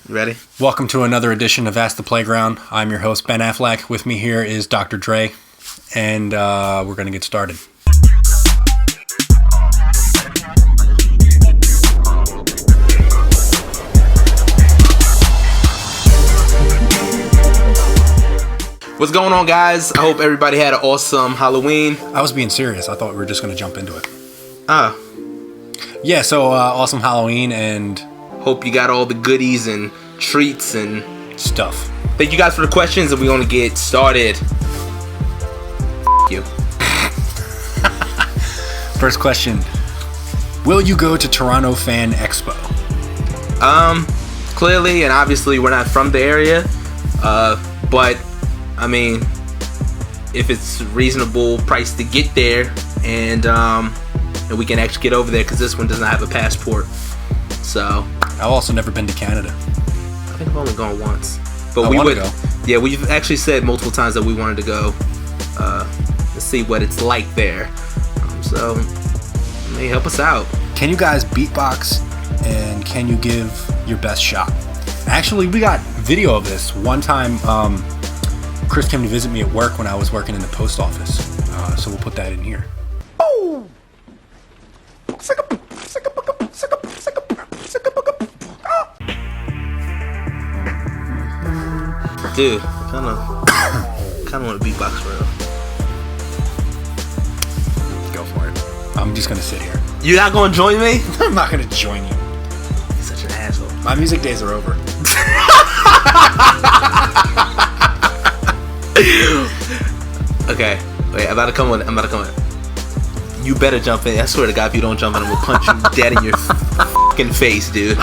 You ready? Welcome to another edition of Ask the Playground. I'm your host, Ben Affleck. With me here is Dr. Dre, and we're going to get started. What's going on, guys? I hope everybody had an awesome Halloween. I was being serious. I thought we were just going to jump into it. Yeah, so awesome Halloween and... Hope you got all the goodies and treats and... stuff. Thank you guys for the questions, and we're going to get started. You. First question. Will you go to Toronto Fan Expo? Clearly, and obviously we're not from the area, but, I mean, if it's reasonable price to get there, and we can actually get over there, because this one does not have a passport, so... I've also never been to Canada. I think I've only gone once. But we would go. Yeah, we've actually said multiple times that we wanted to go to see what it's like there. So, may help us out. Can you guys beatbox, and can you give your best shot? Actually, we got video of this. One time, Chris came to visit me at work when I was working in the post office. So we'll put that in here. Dude, kind of want to beatbox for real. Go for it. I'm just gonna sit here. You're not gonna join me? I'm not gonna join you. You're such an asshole. My music days are over. Okay, wait. I'm about to come with. You better jump in. I swear to God, if you don't jump in, I'm gonna punch you dead in your fucking face, dude.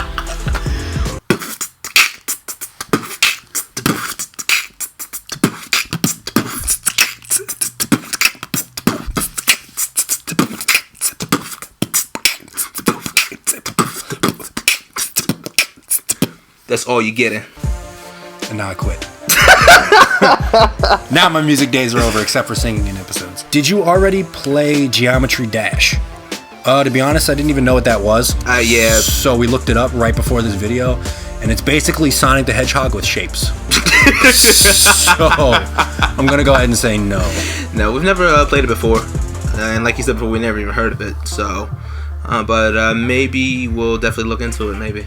That's all you getting. And now I quit. Now my music days are over, except for singing in episodes. Did you already play Geometry Dash? To be honest, I didn't even know what that was. Yeah. So we looked it up right before this video, and it's basically Sonic the Hedgehog with shapes. So I'm gonna go ahead and say no. No, we've never played it before, and like you said before, we never even heard of it. So, but maybe we'll definitely look into it. Maybe.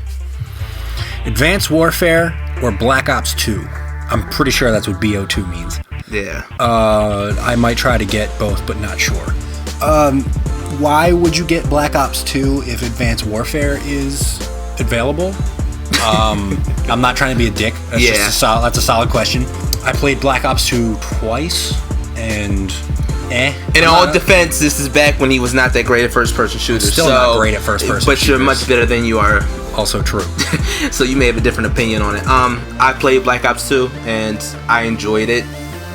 Advanced Warfare or Black Ops 2? I'm pretty sure that's what BO2 means. Yeah. I might try to get both, but not sure. Why would you get Black Ops 2 if Advanced Warfare is available? I'm not trying to be a dick. That's that's a solid question. I played Black Ops 2 twice, and In all defense, this is back when he was not that great at first-person shooters. Still not great at first-person but shooters. You're much better than you are. Also true. So you may have a different opinion on it. I played Black Ops 2 and I enjoyed it,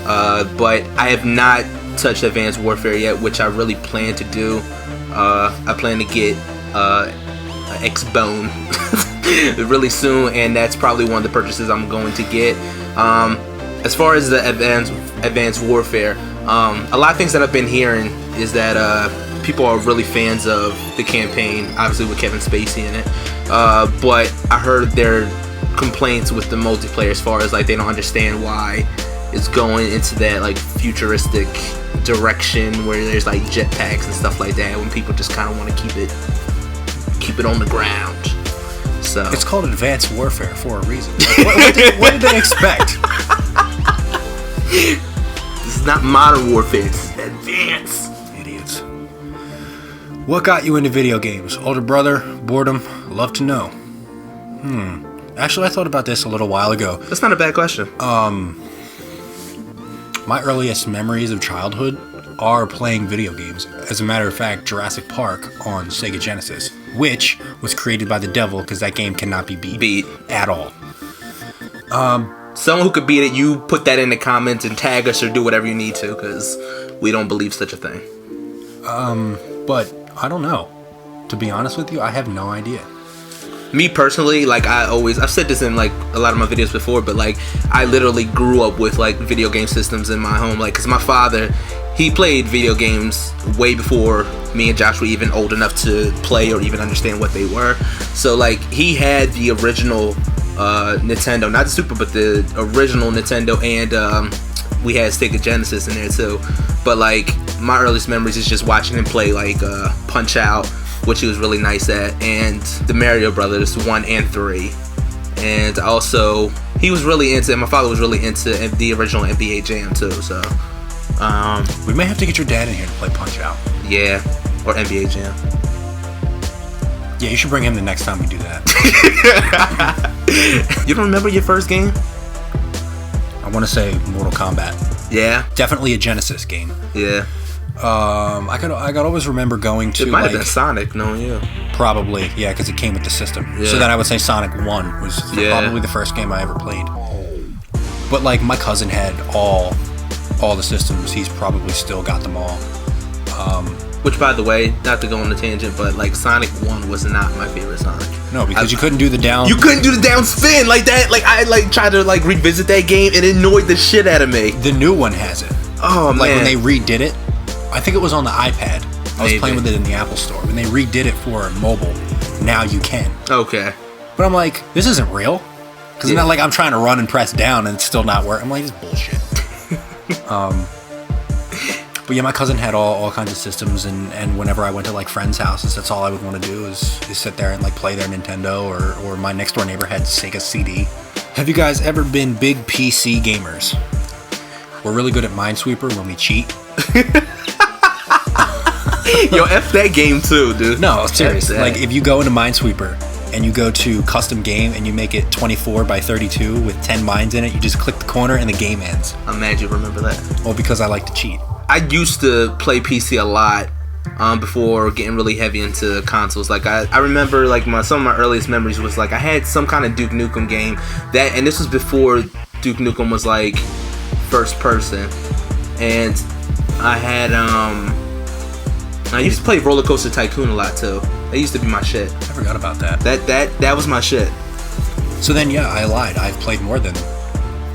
but I have not touched Advanced Warfare yet, which I really plan to do. I plan to get X-Bone really soon, and that's probably one of the purchases I'm going to get. As far as the Advanced Warfare, a lot of things that I've been hearing is that people are really fans of the campaign, obviously with Kevin Spacey in it. But I heard their complaints with the multiplayer as far as like they don't understand why it's going into that like futuristic direction where there's like jetpacks and stuff like that, when people just kind of want to keep it on the ground. So it's called Advanced Warfare for a reason. Like, what did they expect? This is not Modern Warfare, it's Advanced. Idiots. What got you into video games? Older brother? Boredom? Love to know. Actually, I thought about this a little while ago. That's not a bad question. My earliest memories of childhood are playing video games. As a matter of fact, Jurassic Park on Sega Genesis, which was created by the devil, because that game cannot be beat at all. Someone who could beat it, you put that in the comments and tag us or do whatever you need to, because we don't believe such a thing. But I don't know. To be honest with you, I have no idea. Me personally, like I've said this in like a lot of my videos before, but like I literally grew up with like video game systems in my home, like because my father, he played video games way before me and Josh were even old enough to play or even understand what they were. So like he had the original Nintendo, not the Super, but the original Nintendo, and we had Sega Genesis in there too. But like my earliest memories is just watching him play like Punch Out, which he was really nice at, and the Mario Brothers 1 and 3. And also he was really into, my father was really into the original NBA Jam too. So we may have to get your dad in here to play Punch Out. Yeah, or NBA Jam. Yeah, you should bring him the next time we do that. You don't remember your first game? I want to say Mortal Kombat. Yeah, Definitely a Genesis game. yeah. I could always remember going to, It might have like, been Sonic, knowing you. probably, yeah, because it came with the system. Yeah. So then I would say Sonic 1 was probably the first game I ever played. But like my cousin had all the systems. He's probably still got them all. Which, by the way, not to go on a tangent, but like Sonic 1 was not my favorite Sonic. No, because you couldn't do the down. You couldn't do the down spin like that. Like I like tried to like revisit that game and it annoyed the shit out of me. The new one has it. Oh Like man. when they redid it, I think it was on the iPad. I was Maybe. playing with it in the Apple Store. When they redid it for mobile, now you can. Okay. But I'm like, this isn't real. Because it's not like I'm trying to run and press down and it's still not working. I'm like, this is bullshit. But yeah, my cousin had all kinds of systems, and whenever I went to like friends' houses, that's all I would want to do is sit there and like play their Nintendo, or my next door neighbor had Sega CD. Have you guys ever been big PC gamers? We're really good at Minesweeper when we cheat. Yo, F that game too, dude. No, seriously. F that. Like if you go into Minesweeper and you go to custom game and you make it 24 by 32 with 10 mines in it, you just click the corner and the game ends. I'm mad you remember that. Well, because I like to cheat. I used to play PC a lot before getting really heavy into consoles. Like I remember like some of my earliest memories was like I had some kind of Duke Nukem game that, and this was before Duke Nukem was like first person, and I had I used to play Roller Coaster Tycoon a lot too. That used to be my shit. I forgot about that. That was my shit. So then, yeah, I lied. I've played more than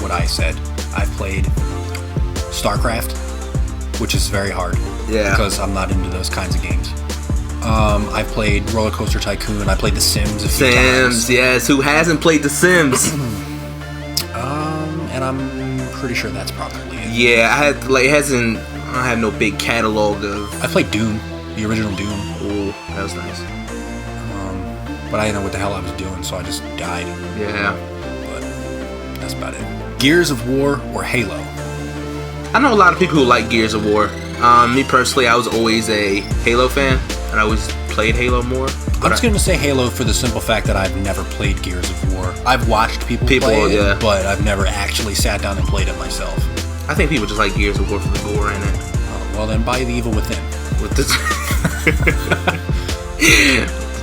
what I said. I've played StarCraft, which is very hard. Yeah. Because I'm not into those kinds of games. I've played Roller Coaster Tycoon. I played The Sims a few times. Sims, yes. Who hasn't played The Sims? And I'm pretty sure that's probably it. Yeah, I had like I have no big catalog of. I played Doom, the original Doom. Ooh, that was nice. But I didn't know what the hell I was doing, so I just died. Yeah. But that's about it. Gears of War or Halo? I know a lot of people who like Gears of War. Me personally, I was always a Halo fan, and I always played Halo more. I'm just going to say Halo for the simple fact that I've never played Gears of War. I've watched people play it, yeah. but I've never actually sat down and played it myself. I think people just like Gears of War for the gore in it. Oh, well, then buy The Evil Within. With the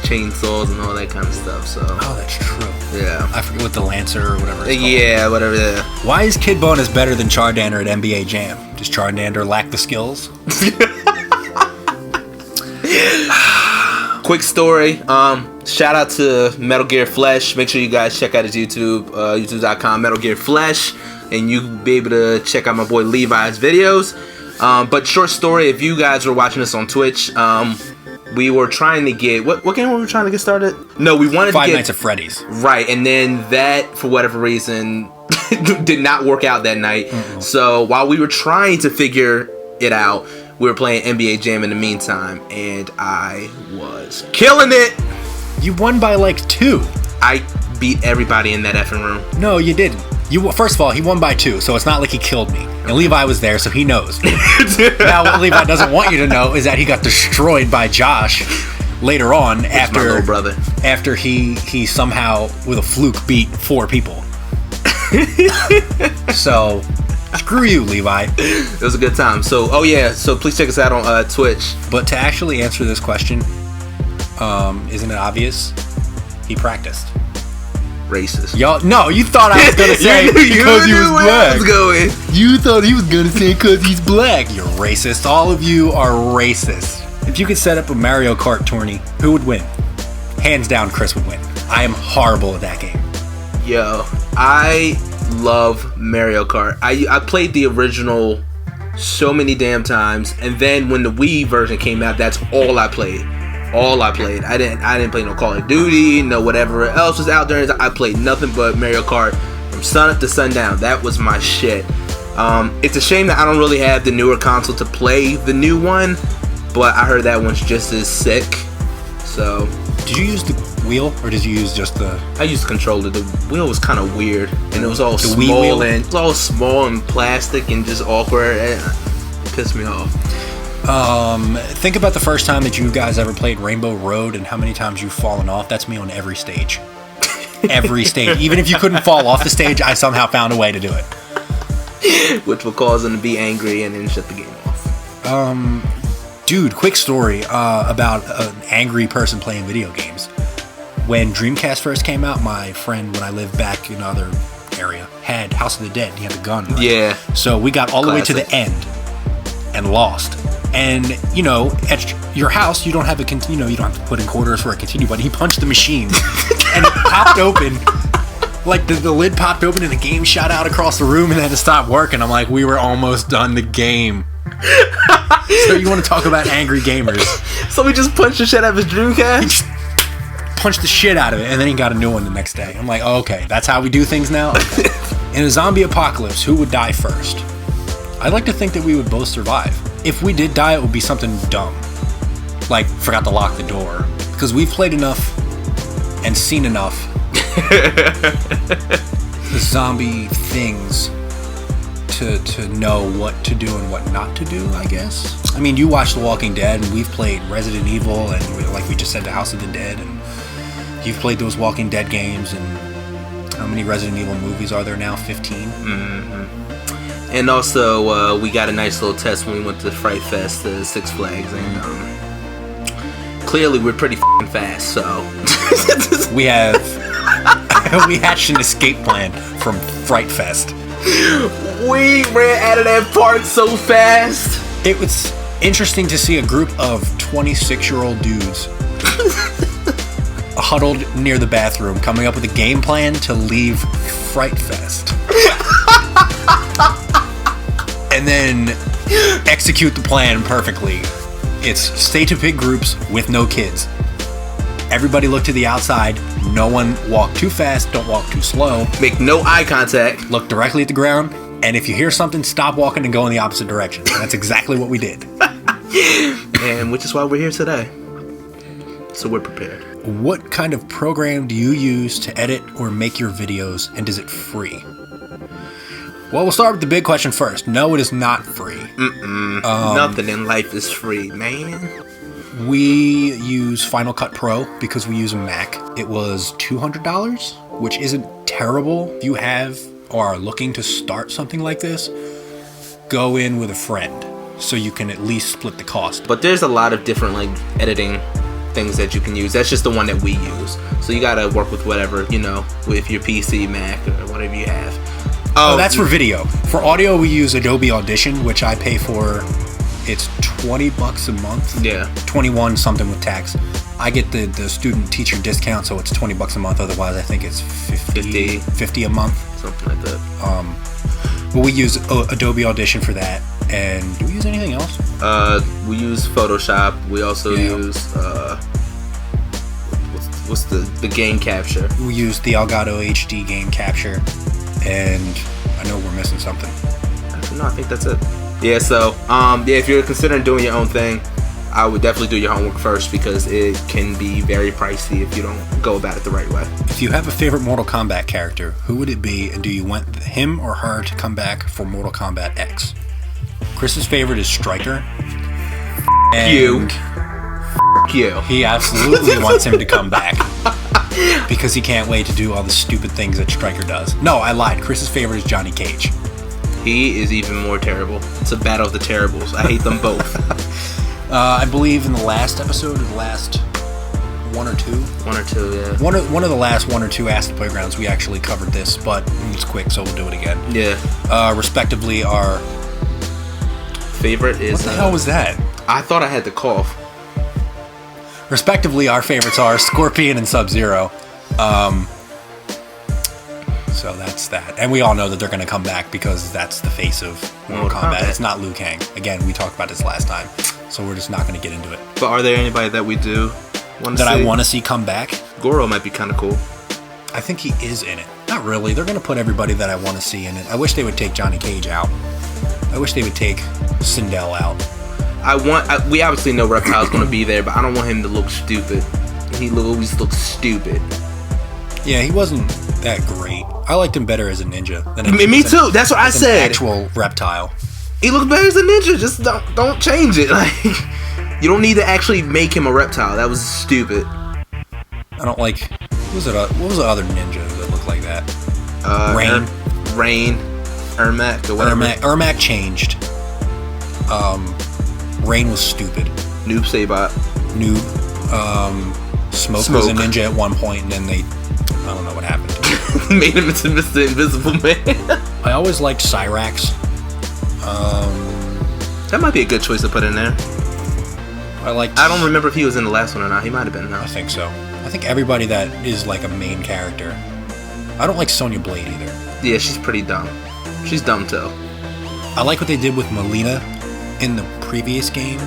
chainsaws and all that kind of stuff. So. Oh, that's true. Yeah. I forget what the Lancer or whatever it's called. Yeah, whatever. Yeah. Why is Kid Bonus better than Chardander at NBA Jam? Does Chardander lack the skills? Quick story. Shout out to Metal Gear Flesh. Make sure you guys check out his YouTube, youtube.com Metal Gear Flesh, and you'll be able to check out my boy Levi's videos. But short story, if you guys were watching this on Twitch, we were trying to get what game were we trying to get started? No, we wanted Five to get Nights at Freddy's. Right, and then that for whatever reason did not work out that night. Mm-hmm. So while we were trying to figure it out, we were playing NBA Jam in the meantime, and I was killing it. You won by like 2. I beat everybody in that effing room. No, you didn't. First of all, he won by 2, so it's not like he killed me. And Levi was there, so he knows. Now, what Levi doesn't want you to know is that he got destroyed by Josh later on My little brother. after he somehow, with a fluke, beat 4 people. So, screw you, Levi. It was a good time. So, so please check us out on Twitch. But to actually answer this question, isn't it obvious? He practiced. Racist. Y'all, no, you thought I was gonna say because he was black. You thought he was gonna say because he's black. You're racist. All of you are racist. If you could set up a Mario Kart tourney, who would win? Hands down, Chris would win. I am horrible at that game. Yo, I love Mario Kart. I played the original so many damn times, and then when the Wii version came out, that's all I played. all I played. I didn't play no Call of Duty, no whatever else was out there. I played nothing but Mario Kart from sun up to sundown. That was my shit. It's a shame that I don't really have the newer console to play the new one, but I heard that one's just as sick. So, did you use the wheel or did you use just the? I used the controller. The wheel was kind of weird, and it was all the small Wii wheel? and it was all small and plastic and just awkward. It pissed me off. Think about the first time that you guys ever played Rainbow Road and how many times you've fallen off. That's me on every stage. Every stage. Even if you couldn't fall off the stage, I somehow found a way to do it. Which will cause them to be angry and then shut the game off. Dude, quick story about an angry person playing video games. When Dreamcast first came out, my friend, when I lived back in another area, had House of the Dead. He had a gun. Right? Yeah. So we got all the way to the end and lost. And, you know, at your house, you don't have you don't have to put in quarters for a continue button. He punched the machine and it popped open. Like the lid popped open and the game shot out across the room and had to stop working. I'm like, we were almost done the game. So you want to talk about angry gamers? So he just punched the shit out of his Dreamcast? He just punched the shit out of it and then he got a new one the next day. I'm like, oh, okay, that's how we do things now? Okay. In a zombie apocalypse, who would die first? I'd like to think that we would both survive. If we did die, it would be something dumb. Like, forgot to lock the door. Because we've played enough and seen enough zombie things to know what to do and what not to do, I guess. I mean, you watched The Walking Dead, and we've played Resident Evil, and like we just said, The House of the Dead, and you've played those Walking Dead games, and how many Resident Evil movies are there now? 15? Mm-hmm. And also, we got a nice little test when we went to Fright Fest, Six Flags, and clearly we're pretty f***ing fast, so... we hatched an escape plan from Fright Fest. We ran out of that park so fast. It was interesting to see a group of 26-year-old dudes huddled near the bathroom coming up with a game plan to leave Fright Fest. And then execute the plan perfectly. It's stay to big groups with no kids. Everybody look to the outside. No one walk too fast. Don't walk too slow. Make no eye contact. Look directly at the ground. And if you hear something, stop walking and go in the opposite direction. And that's exactly what we did. And which is why we're here today. So we're prepared. What kind of program do you use to edit or make your videos, and is it free? Well, we'll start with the big question first. No, it is not free. Nothing in life is free, man. We use Final Cut Pro because we use a Mac. It was $200, which isn't terrible. If you have or are looking to start something like this, go in with a friend so you can at least split the cost. But there's a lot of different like editing things that you can use. That's just the one that we use. So you gotta work with whatever, you know, with your PC, Mac, or whatever you have. Oh, that's for video. For audio, we use Adobe Audition, which I pay for. It's $20 a month. Yeah. 21 something with tax. I get the student teacher discount, so it's $20 a month. Otherwise, I think it's 50 a month. Something like that. But we use Adobe Audition for that. And do we use anything else? We use Photoshop. We also use what's the game capture? We use the Elgato HD game capture, and I know we're missing something. No, I think that's it. Yeah, so if you're considering doing your own thing, I would definitely do your homework first because it can be very pricey if you don't go about it the right way. If you have a favorite Mortal Kombat character, who would it be, and do you want him or her to come back for Mortal Kombat X? Chris's favorite is Stryker. You. He absolutely wants him to come back because he can't wait to do all the stupid things that Stryker does. No, I lied. Chris's favorite is Johnny Cage. He is even more terrible. It's a battle of the terribles. I hate them both. I believe in the last episode, or the last one or two. One or two, yeah. One of the last one or two Acid Playgrounds, we actually covered this, but it's quick, so we'll do it again. Yeah. Respectively, our favorite is... What the hell was that? I thought I had to cough. Respectively, our favorites are Scorpion and Sub-Zero. So that's that. And we all know that they're going to come back because that's the face of Mortal Kombat. It's not Liu Kang. Again, we talked about this last time, so we're just not going to get into it. But are there anybody that we do I want to see come back. Goro might be kind of cool. I think he is in it. Not really. They're going to put everybody that I want to see in it. I wish they would take Johnny Cage out. I wish they would take Sindel out. We obviously know Reptile's going to be there, but I don't want him to look stupid. He always looks stupid. Yeah, he wasn't that great. I liked him better as a ninja than me too. That's what I said. Actual Reptile. He looks better as a ninja. Just don't change it. Like, you don't need to actually make him a reptile. That was stupid. I don't like. What was the other ninja that looked like that? Rain, Ermac or whatever. Ermac changed. Rain was stupid. Noob Saibot. Smoke was a ninja at one point, and then I don't know what happened. Made him into Mr. Invisible Man. I always liked Cyrax. That might be a good choice to put in there. I don't remember if he was in the last one or not. He might have been. No. I think so. I think everybody that is like a main character. I don't like Sonya Blade either. Yeah, she's pretty dumb. She's dumb too. I like what they did with Melina in the previous game.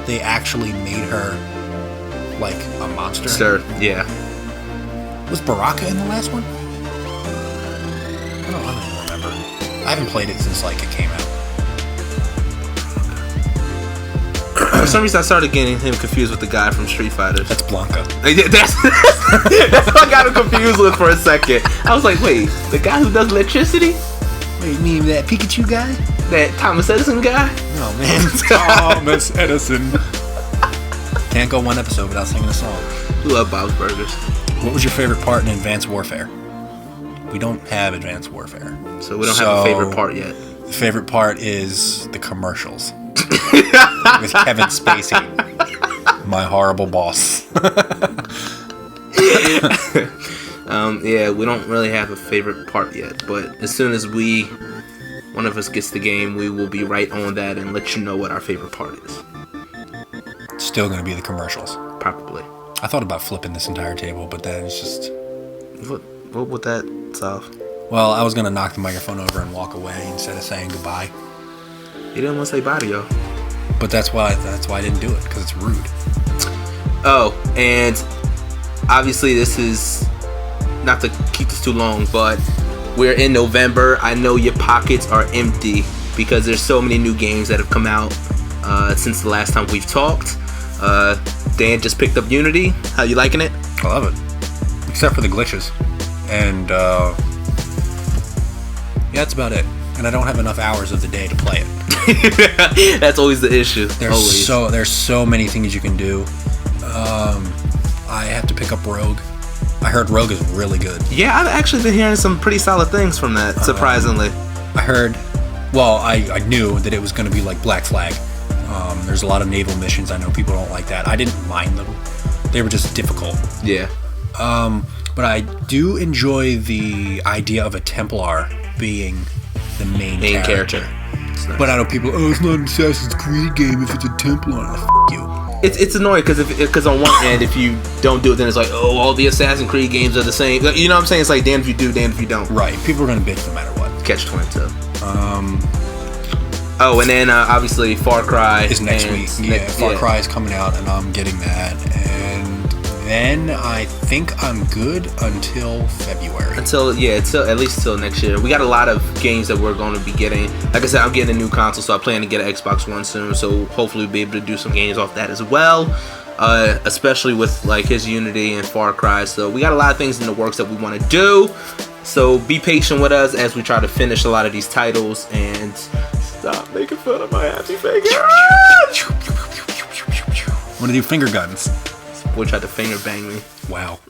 They actually made her like a monster. Sure, yeah. Was Baraka in the last one? I don't remember. I haven't played it since like it came out. For some reason, I started getting him confused with the guy from Street Fighter. That's Blanca. That's what I got him confused with for a second. I was like, wait, the guy who does electricity? Wait, you mean that Pikachu guy? That Thomas Edison guy? Oh, man. Thomas Edison. Can't go one episode without singing a song. Love Bob's Burgers. What was your favorite part in Advanced Warfare? We don't have Advanced Warfare. So we don't have a favorite part yet. The favorite part is the commercials. With Kevin Spacey. My horrible boss. Yeah, we don't really have a favorite part yet. But as soon as one of us gets the game, we will be right on that and let you know what our favorite part is. Still going to be the commercials. Probably. I thought about flipping this entire table, but then it's just... What would that solve? Well, I was going to knock the microphone over and walk away instead of saying goodbye. You didn't want to say bye to y'all. But that's why I didn't do it, because it's rude. Oh, and obviously this is... Not to keep this too long, but we're in November. I know your pockets are empty because there's so many new games that have come out since the last time we've talked. Dan just picked up Unity. How you liking it? I love it. Except for the glitches. And yeah, that's about it. And I don't have enough hours of the day to play it. That's always the issue. There's so many things you can do. I have to pick up Rogue. I heard Rogue is really good. Yeah, I've actually been hearing some pretty solid things from that, surprisingly. I heard, well, I knew that it was going to be like Black Flag. There's a lot of naval missions. I know people don't like that. I didn't mind them. They were just difficult. Yeah. But I do enjoy the idea of a Templar being the main character. Nice. But I know people, it's not an Assassin's Creed game if it's a Templar. F*** you. It's annoying because on one hand, if you don't do it, then it's like, oh, all the Assassin's Creed games are the same. You know what I'm saying? It's like, damn if you do, damn if you don't. Right. People are going to bitch no matter what. Catch-22. Oh, and then obviously Far Cry is next week. Yeah, Far Cry is coming out, and I'm getting that. And then I think I'm good until February. Until at least till next year. We got a lot of games that we're going to be getting. Like I said, I'm getting a new console, so I plan to get an Xbox One soon. So hopefully we'll be able to do some games off that as well. Especially with like his Unity and Far Cry. So we got a lot of things in the works that we want to do. So be patient with us as we try to finish a lot of these titles and stop making fun of my happy finger. Want to do finger guns? Boy tried to finger bang me. Wow.